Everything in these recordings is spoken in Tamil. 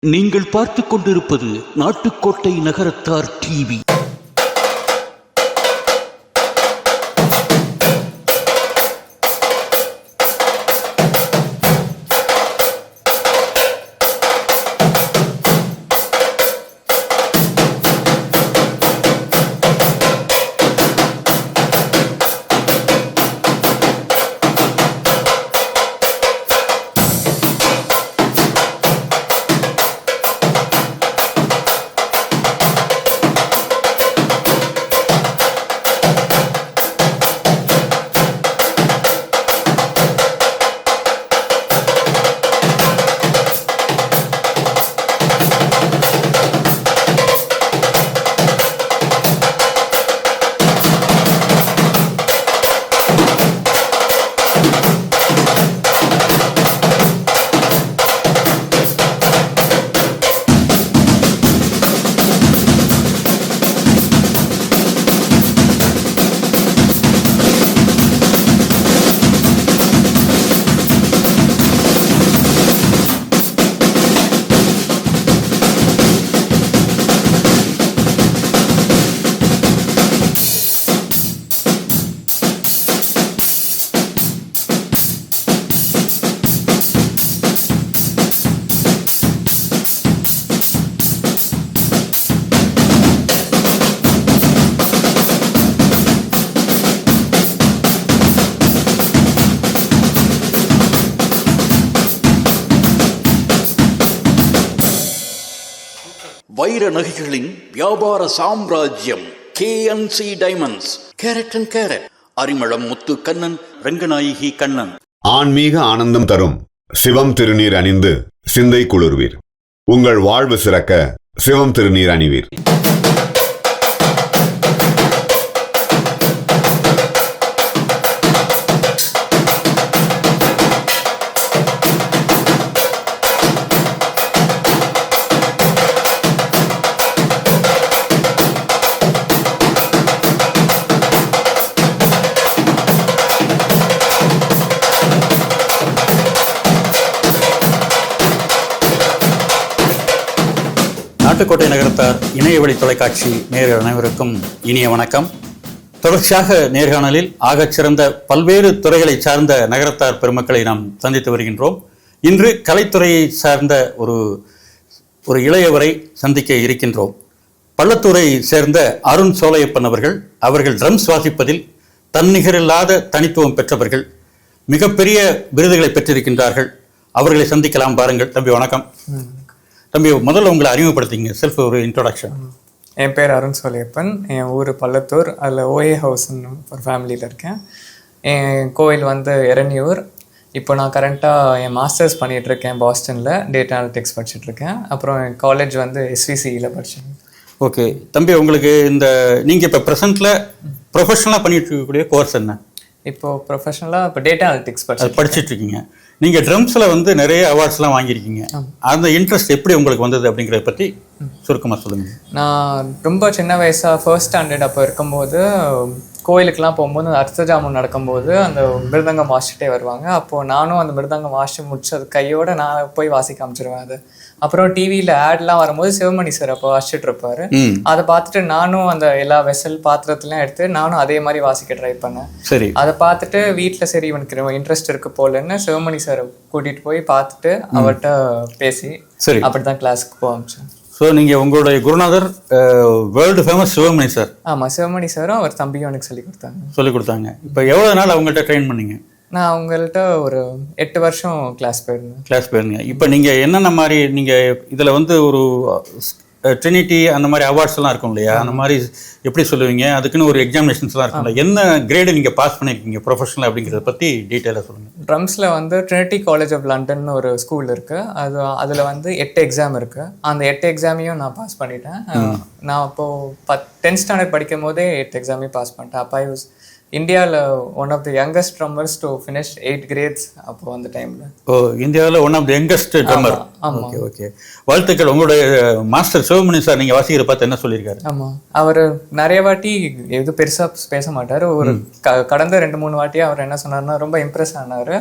நீங்கள் பார்த்துக் கொண்டிருப்பது நாட்டுக்கோட்டை நகரத்தார் டிவி. வைர நகைகளின் வியாபார சாம்ராஜ்யம் KNC diamonds. Carat and carat. Arimalam Muthu Kannan, Ranganayaki Kannan. ஆன்மீக ஆனந்தம் தரும் சிவம் திருநீர் அணிந்து சிந்தை குளிர்வீர். உங்கள் வாழ்வு சிறக்க சிவம் திருநீர் அணிவீர். நாட்டுக்கோட்டை நகரத்தார் இணையவழி தொலைக்காட்சி நேயர்கள் அனைவருக்கும் இனிய வணக்கம். தொடர்ச்சியாக நேர்காணலில் ஆகச்சிறந்த பல்வேறு துறைகளை சார்ந்த நகரத்தார் பெருமக்களை நாம் சந்தித்து வருகின்றோம். இன்று கலைத்துறையை சார்ந்த ஒரு இளையவரை சந்திக்க இருக்கின்றோம். பள்ளத்தூரை சேர்ந்த அருண் சோலையப்பன் அவர்கள் ட்ரம்ஸ் வாசிப்பதில் தன்னிகரில்லாத தனித்துவம் பெற்றவர்கள். மிகப்பெரிய விருதுகளை பெற்றிருக்கின்றார்கள். அவர்களை சந்திக்கலாம். பாருங்கள். தம்பி வணக்கம். தம்பி, முதல்ல உங்களை அறிமுகப்படுத்திங்க. செல்ஃப் ஒரு இன்ட்ரோடக்ஷன். என் பேர் அருண் சோலையப்பன். என் ஊர் பள்ளத்தூர். அதில் OA ஹவுஸ்ன்னு ஒரு ஃபேமிலியில் இருக்கேன். என் கோயில் வந்து எரணியூர். இப்போ நான் கரண்ட்டாக என் மாஸ்டர்ஸ் பண்ணிகிட்ருக்கேன் பாஸ்டனில். Data analytics படிச்சுட்ருக்கேன். அப்புறம் என் காலேஜ் வந்து SVCEயில் படித்தேன். ஓகே தம்பி, உங்களுக்கு நீங்கள் இப்போ ப்ரெசென்ட்டில் ப்ரொஃபஷனலாக பண்ணிட்டு இருக்கக்கூடிய கோர்ஸ் என்ன? இப்போது ப்ரொஃபஷனலாக இப்போ டேட்டா அனலிட்டிக்ஸ் படிச்சுட்ருக்கீங்க. நீங்கள் ட்ரம்ஸில் வந்து நிறைய அவார்ட்ஸ்லாம் வாங்கியிருக்கீங்க. அந்த இன்ட்ரெஸ்ட் எப்படி உங்களுக்கு வந்தது அப்படிங்கிறத பற்றி சுருக்கமாக சொல்லுங்கள். நான் ரொம்ப சின்ன வயசாக ஃபர்ஸ்ட் ஸ்டாண்டர்ட் அப்போ இருக்கும்போது கோயிலுக்கெலாம் போகும்போது அர்த்த ஜாமம் நடக்கும்போது அந்த மிருதங்கம் வாசிச்சுட்டே வருவாங்க. அப்போது நானும் அந்த மிருதங்கம் வாசித்து முடிச்சது கையோடு நான் போய் வாசிக்க அமைச்சிருவேன். அது அப்புறம் டிவியில் ஆட்லாம் வரும்போது சிவமணி சார் அப்போ வாசிச்சுட்டு இருப்பாரு. அதை பார்த்துட்டு நானும் அந்த எல்லா வெசல் பாத்திரத்துலாம் எடுத்து நானும் அதே மாதிரி வாசிக்க ட்ரை பண்ணேன். சரி. அதை பார்த்துட்டு வீட்டில் சரி இவனுக்கு இன்ட்ரெஸ்ட் இருக்கு போலன்னு சிவமணி சாரை கூட்டிகிட்டு போய் பார்த்துட்டு அவர்கிட்ட பேசி சரி அப்படி தான் கிளாஸுக்கு போக ஆரம்பிச்சேன். ஸோ நீங்கள் உங்களுடைய குருநாதர் வேர்ல்டு ஃபேமஸ் சிவமணி சார். ஆமாம், சிவமணி சாரும் அவர் தம்பியும் எனக்கு சொல்லிக் கொடுத்தாங்க. இப்போ எவ்வளோ நாள் அவங்கள்ட்ட ட்ரெயின் பண்ணீங்க? நான் அவங்கள்ட்ட ஒரு 8 வருஷம் கிளாஸ் போயிருந்தேன். இப்போ நீங்கள் என்னென்ன மாதிரி நீங்கள் இதில் வந்து ஒரு ட்ரினிட்டி அந்த மாதிரி அவார்ட்ஸ் எல்லாம் இருக்கும் இல்லையா, அந்த மாதிரி எப்படி சொல்லுவீங்க? அதுக்குன்னு ஒரு எக்ஸாமினேஷன்ஸ்லாம் இருக்கும்ல. என்ன கிரேடு நீங்கள் பாஸ் பண்ணியிருக்கீங்க ப்ரொஃபஷனல் அப்படிங்கிறத பற்றி டீட்டெயிலாக சொல்லுங்கள். ட்ரம்ஸில் வந்து ட்ரினிட்டி காலேஜ் ஆஃப் லண்டன் ஒரு ஸ்கூல் இருக்குது. அதில் வந்து 8 எக்ஸாம் இருக்குது. அந்த 8 எக்ஸாமையும் நான் பாஸ் பண்ணிட்டேன். நான் அப்போது 10th ஸ்டாண்டர்ட் படிக்கும் போதே 8 எக்ஸாமையும் பாஸ் பண்ணிட்டேன். அப்போ இந்தியாவில் one of the youngest drummers to finish 8 grades அப்போ அந்த டைமில். ஓ, இந்தியாவில் one of the youngest drummer. Okay okay, வாழ்த்துக்கள். உங்களுடைய மாஸ்டர் சிவமணி சார் நீங்கள் வாசிக்கிற பார்த்து என்ன சொல்லியிருக்காரு? ஆமாம், அவர் நிறைய வாட்டி எதுவும் பெருசாக பேச மாட்டார். ஒரு கடந்த 2-3 வாட்டி அவர் என்ன சொன்னார்னா ரொம்ப இம்ப்ரெஸ் ஆனார்.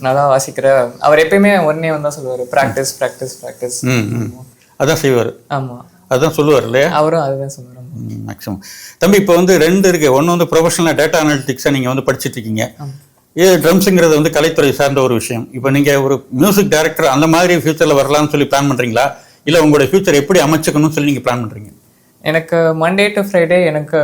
நல்லா வாசிக்கிற அவர் எப்பயுமே ஒன்னே தான் சொல்லுவார், ப்ராக்டிஸ் ப்ராக்டிஸ் ப்ராக்டிஸ். அதான் செய்வார். ஆமாம், அதான் சொல்லுவார் இல்லையா? அவரும் அதுதான் சொல்லுவார் மேக்ஸிமம். தம்பி, இப்போ வந்து 2 இருக்கு. ஒன்று வந்து ப்ரொஃபஷனலாக டேட்டா அனாலிட்டிக்ஸாக நீங்கள் வந்து படிச்சுட்டு இருக்கீங்க. இது ட்ரம்ஸுங்கிறது வந்து கலைத்துறை சார்ந்த ஒரு விஷயம். இப்போ நீங்கள் ஒரு மியூசிக் டைரக்டர் அந்த மாதிரி ஃபியூச்சரில் வரலாம்னு சொல்லி பிளான் பண்ணுறீங்களா, இல்லை உங்களோட ஃபியூச்சர் எப்படி அமைச்சுக்கணும்னு சொல்லி நீங்கள் பிளான் பண்ணுறீங்க? எனக்கு மண்டே டு ஃப்ரைடே எனக்கு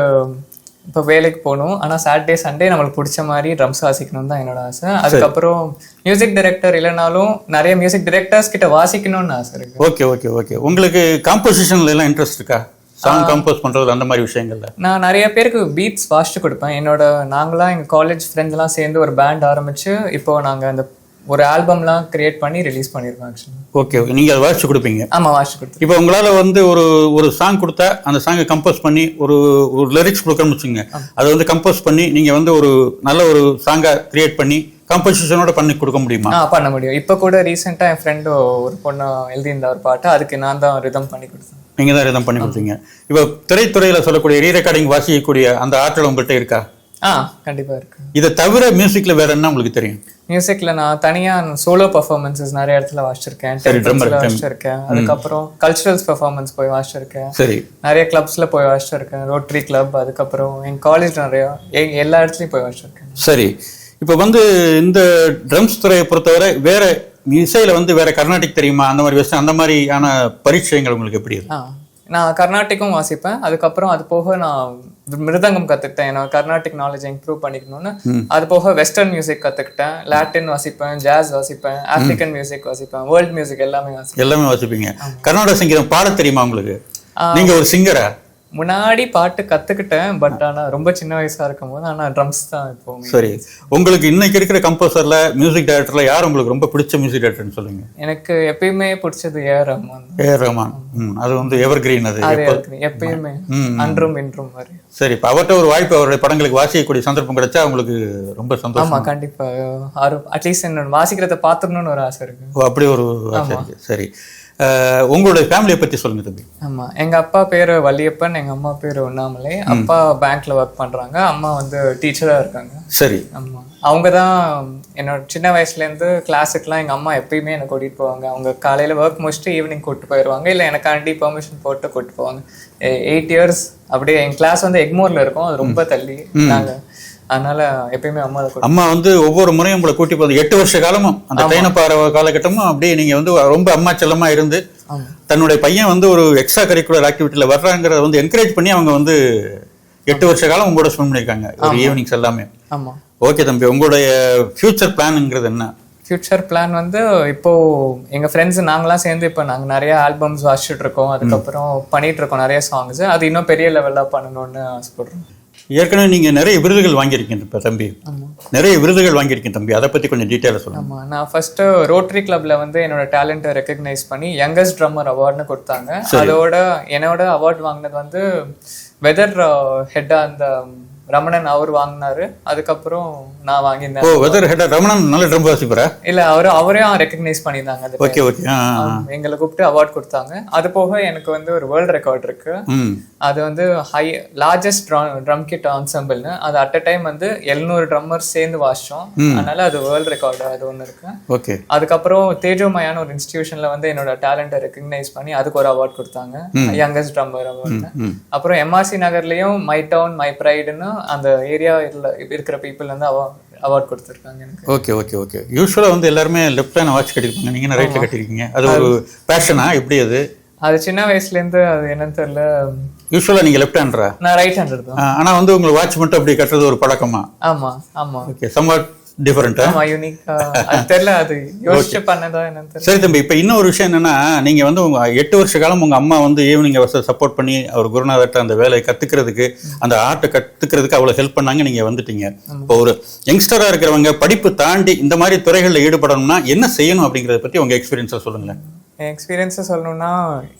இப்போ வேலைக்கு போகணும். ஆனால் சாட்டர்டே சண்டே நம்மளுக்கு பிடிச்ச மாதிரி ட்ரம்ஸ் வாசிக்கணும்னு தான் என்னோட ஆசை. அதுக்கப்புறம் மியூசிக் டைரக்டர் இல்லைனாலும் நிறைய மியூசிக் டைரக்டர்ஸ் கிட்ட வாசிக்கணும்னு ஆசை இருக்கு. Okay okay okay. உங்களுக்கு காம்போசிஷன்ல எல்லாம் இன்ட்ரெஸ்ட் இருக்கா? சாங் கம்போஸ் பண்ணுறது அந்த மாதிரி விஷயங்கள்ல? நான் நிறைய பேருக்கு பீட்ஸ் வாசிச்சு கொடுப்பேன். நாங்களாம் எங்கள் காலேஜ் ஃப்ரெண்ட்ஸ்லாம் சேர்ந்து ஒரு பேண்ட் ஆரம்பிச்சு இப்போ நாங்கள் அந்த ஒரு ஆல்பம்லாம் கிரியேட் பண்ணி ரிலீஸ் பண்ணியிருக்கோம் ஆக்சுவலி. ஓகே, நீங்கள் அதை வாசிச்சு கொடுப்பீங்க? ஆமாம், வாசிச்சு கொடுத்து. இப்போ உங்களால் வந்து ஒரு சாங் கொடுத்தா அந்த சாங்கை கம்போஸ் பண்ணி ஒரு லிரிக்ஸ் கொடுக்கணும்னு வச்சுங்க, அதை வந்து கம்போஸ் பண்ணி நீங்கள் வந்து ஒரு நல்ல ஒரு சாங்கை கிரியேட் பண்ணி கம்போசிஷனோட பண்ணி கொடுக்க முடியுமா? பண்ண முடியும். இப்போ கூட ரீசெண்டாக என் ஃப்ரெண்டு ஒரு பொண்ணு எழுதியிருந்த ஒரு பாட்டு, அதுக்கு நான் தான் ரிதம் பண்ணி கொடுத்தேன். நீங்கள் தான் ரிதம் பண்ணி கொடுத்தீங்க. இப்போ திரைத்துறையில் சொல்லக்கூடிய ரீ ரெக்கார்டிங் வாசிக்கக்கூடிய அந்த ஆற்றல் உங்கள்கிட்ட இருக்கா? கண்டிப்பாக இருக்கு. இதை தவிர மியூசிக்ல வேற என்ன உங்களுக்கு தெரியும்? மியூசிக்ல நான் தனியாக சோலோ பர்ஃபார்மன்ஸஸ் நிறைய இடத்துல வாசிச்சிருக்கேன், வாசிச்சிருக்கேன். அதுக்கப்புறம் கல்ச்சுரல்ஸ் பர்ஃபார்மன்ஸ் போய் வாசிச்சிருக்கேன். சரி, நிறைய கிளப்ஸ்ல போய் வாசிச்சிருக்கேன், ரோட்டரி கிளப். அதுக்கப்புறம் என் காலேஜ் நிறைய எல்லா இடத்துலையும் போய் வாசிச்சிருக்கேன். சரி, இப்போ வந்து இந்த ட்ரம்ஸ் துறையை பொறுத்தவரை வேற இசையில வந்து வேற கர்நாடிக் தெரியுமா, அந்த மாதிரி விஷயம், அந்த மாதிரியான பரிச்சயங்கள் உங்களுக்கு எப்படி இருக்கு? நான் கர்நாடிக்கும் வாசிப்பேன். அதுக்கப்புறம் அது போக நான் மிருதங்கம் கற்றுக்கிட்டேன். என்னோட கர்நாடிக் நாலேஜ் இம்ப்ரூவ் பண்ணிக்கணும்னு. அது போக வெஸ்டர்ன் மியூசிக் கற்றுக்கிட்டேன். லாட்டின் வாசிப்பேன், ஜாஸ் வாசிப்பேன், ஆப்பிரிக்கன் மியூசிக் வாசிப்பேன், வேர்ல்ட் மியூசிக் எல்லாமே வாசிப்பீங்க. கர்நாடக சங்கீதம் பாட தெரியுமா உங்களுக்கு? நீங்க ஒரு சிங்கரா? முன்னாடி பாட்டு கத்துக்கிட்டேன், பட் ஆனா ரொம்ப சின்ன வயசா இருக்கும் போது. ஆனா ட்ரம்ஸ் தான் இப்போ. சரி, உங்களுக்கு இன்னைக்கு இருக்கிற கம்போசர்ல மியூசிக் டைரக்டர்ல யார் உங்களுக்கு ரொம்ப பிடிச்ச மியூசிக் டைரக்டர்னு சொல்லுங்க. எனக்கு எப்பயுமே பிடிச்சது ஏஆர் ரஹ்மான். ஏஆர் ரஹ்மான், அது வந்து எவர் கிரீன். அது எப்பயுமே அன்றும் இன்றும் மாதிரி. சரி, இப்போ அவர்கிட்ட ஒரு வாய்ப்பு அவருடைய படங்களுக்கு வாசிக்கக்கூடிய சந்தர்ப்பம் கிடைச்சா உங்களுக்கு ரொம்ப சந்தோஷம்? ஆமா, கண்டிப்பா. அட்லீஸ்ட் என்னோட வாசிக்கிறத பாத்துக்கணும்னு ஒரு ஆசை இருக்கு. அப்படி ஒரு ஆசை இருக்கு. சரி, உங்களுடைய ஃபேமிலியை பற்றி சொல்லுங்க தம்பி. ஆமா, எங்க அப்பா பேரு வள்ளியப்பன், எங்க அம்மா பேரு உண்ணாமலை. அப்பா பேங்க்ல ஒர்க் பண்றாங்க, அம்மா வந்து டீச்சரா இருக்காங்க. சரி. ஆமா, அவங்க தான் என்னோட சின்ன வயசுல இருந்து கிளாஸுக்குலாம் எங்க அம்மா எப்பயுமே என்னை கூட்டிட்டு போவாங்க. அவங்க காலையில ஒர்க் முடிச்சுட்டு ஈவினிங் கூப்பிட்டு போயிடுவாங்க, இல்லை எனக்காண்டி பெர்மிஷன் போட்டு கூப்பிட்டு போவாங்க. 8 years அப்படியே. என் கிளாஸ் வந்து எக்மோர்ல இருக்கும், அது ரொம்ப தள்ளி நாங்க. அதனால எப்பயுமே அம்மா வந்து ஒவ்வொரு முறையும் உங்களை கூட்டி போகுது. 8 வருஷ காலமும் அந்த ட்ரெயினப்பார காலகட்டமும் அப்படியே நீங்க வந்து ரொம்ப அம்மா செல்லமா இருந்து தன்னுடைய பையன் வந்து ஒரு எக்ஸ்ட்ரா கரிக்குலர் ஆக்டிவிட்டியில வர்றாங்கிறத வந்து என்கரேஜ் பண்ணி அவங்க வந்து 8 வருஷ காலம் உங்களோட ஸ்பெண்ட் பண்ணியிருக்காங்க, ஒரு ஈவினிங்ஸ் எல்லாமே. ஆமா. ஓகே தம்பி, உங்களுடைய ஃபியூச்சர் பிளான்ங்கிறது என்ன? ஃபியூச்சர் பிளான் வந்து இப்போ எங்கள் ஃப்ரெண்ட்ஸ் நாங்களாம் சேர்ந்து இப்போ நாங்கள் நிறைய ஆல்பம்ஸ் வாசிச்சுட்டு இருக்கோம். அதுக்கப்புறம் பண்ணிட்டு இருக்கோம் நிறைய சாங்ஸ். அது இன்னும் பெரிய லெவலில் பண்ணணும்னு ஆசைப்படுறோம். ஏற்கனவே நீங்கள் நிறைய விருதுகள் வாங்கியிருக்கீங்க இப்போ தம்பி. நிறைய விருதுகள் வாங்கியிருக்கீங்க தம்பி, அதை பற்றி கொஞ்சம் டீட்டெயிலாக சொல்லுங்கள். ஆமாம், நான் ஃபர்ஸ்ட் ரோட்டரி கிளப்ல வந்து என்னோட டேலண்ட்டை ரெக்கக்னைஸ் பண்ணி யங்கஸ்ட் ட்ரம்மர் அவார்டுன்னு கொடுத்தாங்க. அதோட என்னோட அவார்டு வாங்கினது வந்து வெதர் ஹெட்டா அந்த ரமணன் அவர் வாங்கினாரு. அதுக்கப்புறம் நான் வாங்கியிருந்தேன். ஓ, வெதர் ஹெட் ரமணன் நல்ல ட்ரம் வாசிப்பாரா? இல்ல, அவரையும் ரெகக்னைஸ் பண்ணியிருந்தாங்க. Okay okay. எங்களை கூப்பிட்டு அவார்ட் கொடுத்தாங்க. அது போக எனக்கு வந்து ஒரு வேர்ல்ட் ரெக்கார்ட் இருக்கு. அது வந்து லார்ஜஸ்ட் ட்ரம் கிட் ஆன்சம்பிள்னு. அது அட் அ டைம் வந்து 700 ட்ரம்மர்ஸ் சேர்ந்து வாசிச்சோம். அதனால அது வேர்ல்ட் ரெக்கார்டு அது ஒன்று இருக்கு. ஓகே. அதுக்கப்புறம் தேஜோமயான ஒரு இன்ஸ்டிடியூஷன்ல வந்து என்னோட டேலண்ட்டை ரெகக்னைஸ் பண்ணி அதுக்கு ஒரு அவார்ட் கொடுத்தாங்க, யங்கஸ்ட் ட்ரம்மர் அவார்டு. அப்புறம் எம்ஆர்சி நகர்லயும் மை டவுன் மை ப்ரைடுன்னு அந்த ஏரியாவில் இருக்கிற பீப்புள் வந்து அவார்ட் கொடுத்துருக்காங்க எனக்கு. Okay okay okay. யூஸ்வலாக வந்து எல்லாருமே லெஃப்ட் ஹேண்ட் வாட்ச் கட்டிருப்பாங்க, நீங்கள் ரைட்டில் கட்டிருக்கீங்க. அது ஒரு பேஷனா எப்படி? அது சின்ன வயசுலேருந்து அது என்னன்னு தெரியல. யூஸ்வலாக நீங்கள் லெஃப்ட் ஹேண்டரா? நான் ரைட் ஹேண்டர் தான். ஆனால் வந்து உங்களுக்கு வாட்ச் மட்டும் அப்படி கட்டுறது ஒரு பழக்கமா? ஆமா ஆமா. ஓகே, சம்வாட் டிஃபரெண்டா? ஆமா, யூனிக்கா. அது தெரியல, அது யோசிச்சு பண்ணதா என்னன்னு தெரியல. சரி தம்பி, இப்போ இன்னொரு விஷயம் என்னன்னா, நீங்க வந்து உங்க 8 வருஷ காலம் உங்க அம்மா வந்து ஈவினிங் சப்போர்ட் பண்ணி அவர் குருநாதர்கிட்ட அந்த வேலையை கத்துக்கிறதுக்கு, அந்த ஆர்ட்டை கத்துக்கிறதுக்கு அவ்வளவு ஹெல்ப் பண்ணாங்க. நீங்க வந்துட்டீங்க. இப்போ ஒரு யங்ஸ்டரா இருக்கிறவங்க படிப்பு தாண்டி இந்த மாதிரி துறைகளில் ஈடுபடணும்னா என்ன செய்யணும் அப்படிங்கறத பத்தி உங்க எக்ஸ்பீரியன்ஸா சொல்லுங்களேன். என் எக்ஸ்பீரியன்ஸை சொல்லணும்னா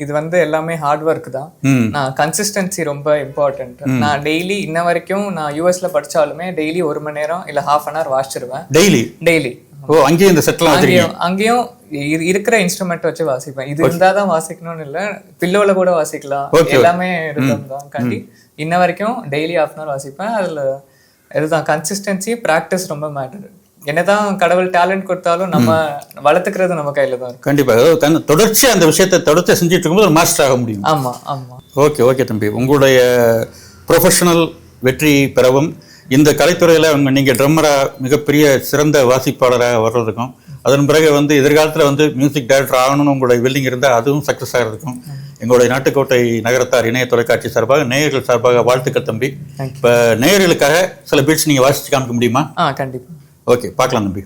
இது வந்து எல்லாமே ஹார்ட் ஒர்க் தான். நான் கன்சிஸ்டன்சி ரொம்ப இம்பார்ட்டன்ட். நான் டெய்லி இன்ன வரைக்கும் நான் யூஎஸ்ல படிச்சாலுமே டெய்லி 1 மணி நேரம் இல்ல 1/2 hour வாசிச்சிருவேன் டெய்லி. ஓ, அங்கேயும் இந்த செட்டில் அங்கேயும் இருக்கிற இன்ஸ்ட்ருமெண்ட் வச்சு வாசிப்பேன். இது இருந்தாதான் வாசிக்கணும்னு இல்ல, பில்லோல கூட வாசிக்கலாம், எல்லாமே இருக்குதான் காண்டி இன்ன வரைக்கும் டெய்லி 1/2 hour வாசிப்பேன். அதுல இதுதான் கன்சிஸ்டன்சி, ப்ராக்டிஸ் ரொம்ப மேட்டர். என்னதான் கடவுள் டேலண்ட் கொடுத்தாலும் நம்ம வளர்த்துக்கிறது நம்ம கையில தான் இருக்கு. கண்டிப்பா. அதாவது தொடர்ச்சியா அந்த விஷயத்தை தொடர்ச்சியா செஞ்சுட்டு இருக்கும்போது ஒரு மாஸ்டர் ஆக முடியும். ஆமா ஆமா. ஓகே தம்பி, உங்களுடைய ப்ரொஃபஷனல் வெற்றி பெறவும் இந்த கலைத்துறையில நீங்க ட்ரம்மரா மிகப்பெரிய சிறந்த வாசிப்பாளராக வர்றதுக்கும், அதன் பிறகு வந்து எதிர்காலத்தில் வந்து மியூசிக் டைரக்டர் ஆகணும்னு உங்களுடைய வில்லிங் இருந்தால் அதுவும் சக்ஸஸ் ஆகிறதுக்கும் எங்களுடைய நாட்டுக்கோட்டை நகரத்தார் இணைய தொலைக்காட்சி சார்பாக, நேயர்கள் சார்பாக வாழ்த்துக்கள் தம்பி. இப்போ நேயர்களுக்காக சில பீட்ஸ் நீங்கள் வாசித்து காமிக்க முடியுமா? கண்டிப்பாக. ஓகே, பார்க்கலாம் தம்பி.